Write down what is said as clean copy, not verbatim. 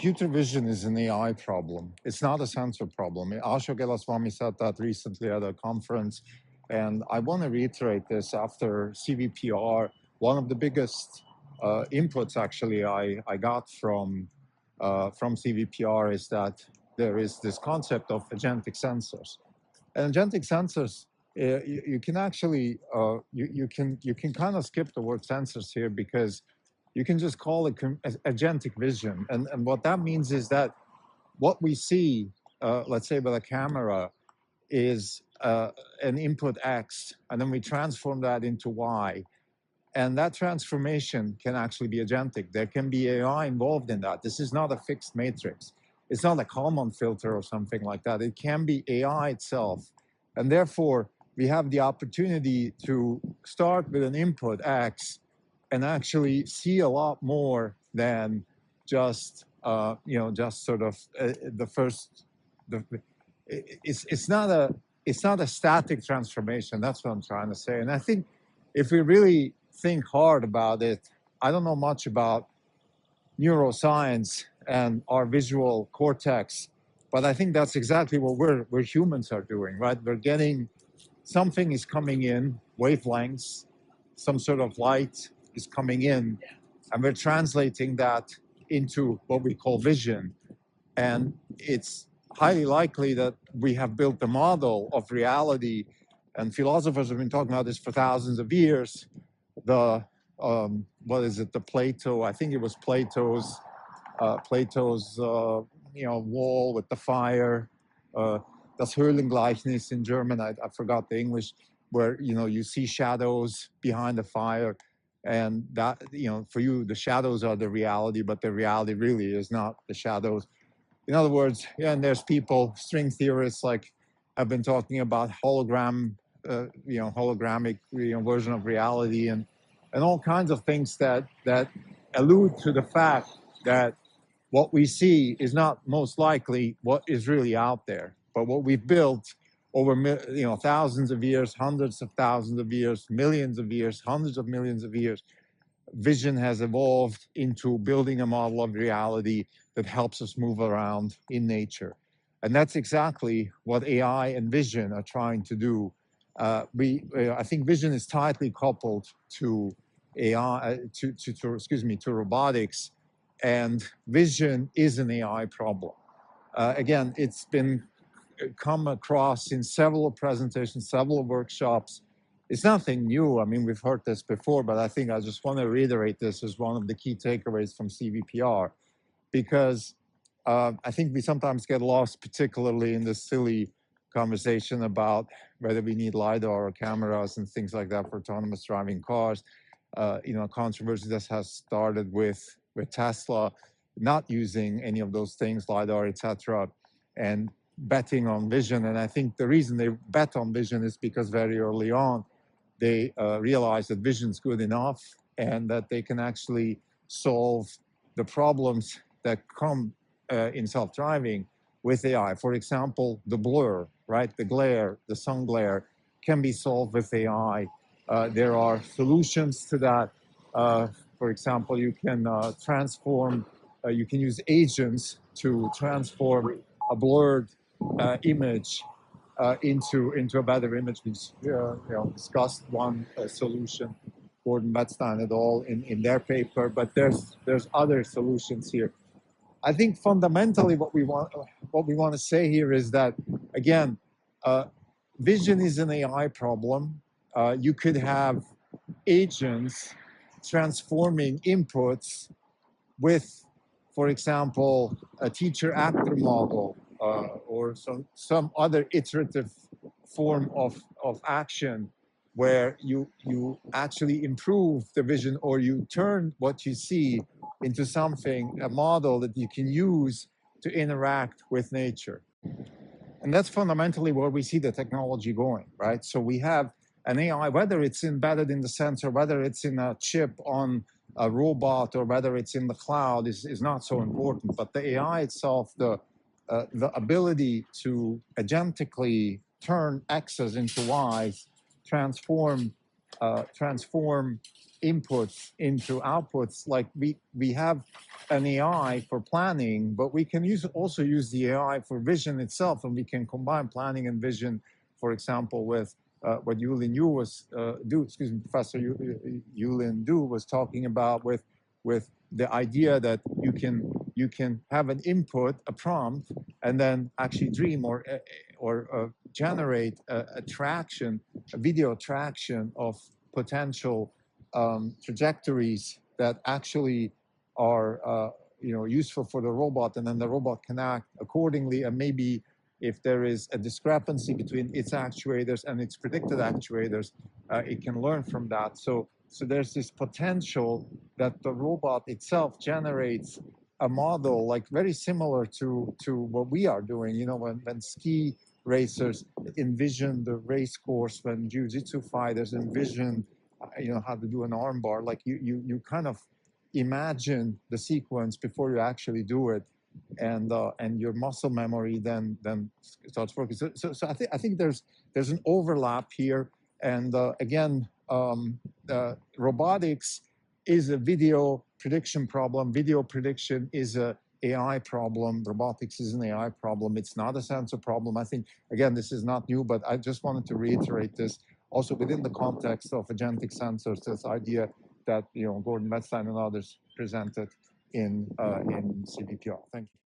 Computer vision is an AI problem. It's not a sensor problem. Ashok Elaswamy said that recently at a conference, and I want to reiterate this after CVPR. One of the biggest inputs actually I got from CVPR is that there is this concept of agentic sensors. And agentic sensors, you can actually you can kind of skip the word sensors here because you can just call it agentic vision. And what that means is that what we see, let's say with a camera, is an input X, and then we transform that into Y. And that transformation can actually be agentic. There can be AI involved in that. This is not a fixed matrix. It's not a Kalman filter or something like that. It can be AI itself. And therefore, we have the opportunity to start with an input X and actually see a lot more than just just sort of the first. It's not a static transformation. That's what I'm trying to say. And I think if we really think hard about it, I don't know much about neuroscience and our visual cortex, but I think that's exactly what we're humans are doing, right? We're getting something is coming in, wavelengths, some sort of light is coming in, and we're translating that into what we call vision. And it's highly likely that we have built a model of reality, and philosophers have been talking about this for thousands of years. The what is it? The Plato? I think it was Plato's wall with the fire. Das Höhlengleichnis in German. I forgot the English, where you see shadows behind the fire, and that for you the shadows are the reality, but the reality really is not the shadows. In other words, yeah, and there's people, string theorists, like have been talking about hologramic version of reality, and all kinds of things that allude to the fact that what we see is not most likely what is really out there, but what we've built over thousands of years, hundreds of thousands of years, millions of years, hundreds of millions of years. Vision has evolved into building a model of reality that helps us move around in nature. And that's exactly what AI and vision are trying to do. I think vision is tightly coupled to AI, to robotics, and vision is an AI problem. Again, it's been come across in several presentations, several workshops. It's nothing new. I mean, we've heard this before, but I think I just want to reiterate this as one of the key takeaways from CVPR, because I think we sometimes get lost, particularly in this silly conversation about whether we need LiDAR or cameras and things like that for autonomous driving cars. Controversy that has started with Tesla not using any of those things, LiDAR, etc., and betting on vision. And I think the reason they bet on vision is because very early on, they realized that vision's good enough and that they can actually solve the problems that come in self-driving with AI. For example, the blur, right? The glare, the sun glare can be solved with AI. There are solutions to that. For example, you can you can use agents to transform a blurred image into a better image. We discussed one solution, Gordon Wetzstein et al. in their paper, but there's other solutions here. I think fundamentally what we want to say here is that, again, vision is an AI problem. You could have agents transforming inputs with, for example, a teacher-actor model or some other iterative form of action where you actually improve the vision, or you turn what you see into something, a model that you can use to interact with nature. And that's fundamentally where we see the technology going, right? So we have an AI, whether it's embedded in the sensor, whether it's in a chip on a robot, or whether it's in the cloud is not so important. But the AI itself, the ability to agentically turn X's into Y's, transform inputs into outputs. Like we have an AI for planning, but we can also use the AI for vision itself, and we can combine planning and vision, for example, with what Yilun Yu was Professor Yilun Du was talking about with the idea that you can have an input, a prompt, and then actually dream or generate a traction, a video traction of potential trajectories that actually are useful for the robot, and then the robot can act accordingly. And maybe if there is a discrepancy between its actuators and its predicted actuators, it can learn from that. So there's this potential that the robot itself generates a model like very similar to what we are doing. You know, when ski racers envision the race course, when jiu-jitsu fighters envision how to do an armbar, like you kind of imagine the sequence before you actually do it, and your muscle memory then starts working. So I think there's an overlap here, and again, robotics is a video prediction problem. Video prediction is a AI problem. Robotics is an AI problem. It's not a sensor problem. I think, again, this is not new, but I just wanted to reiterate this also within the context of agentic sensors, this idea that Gordon Wetzstein and others presented in CVPR. Thank you.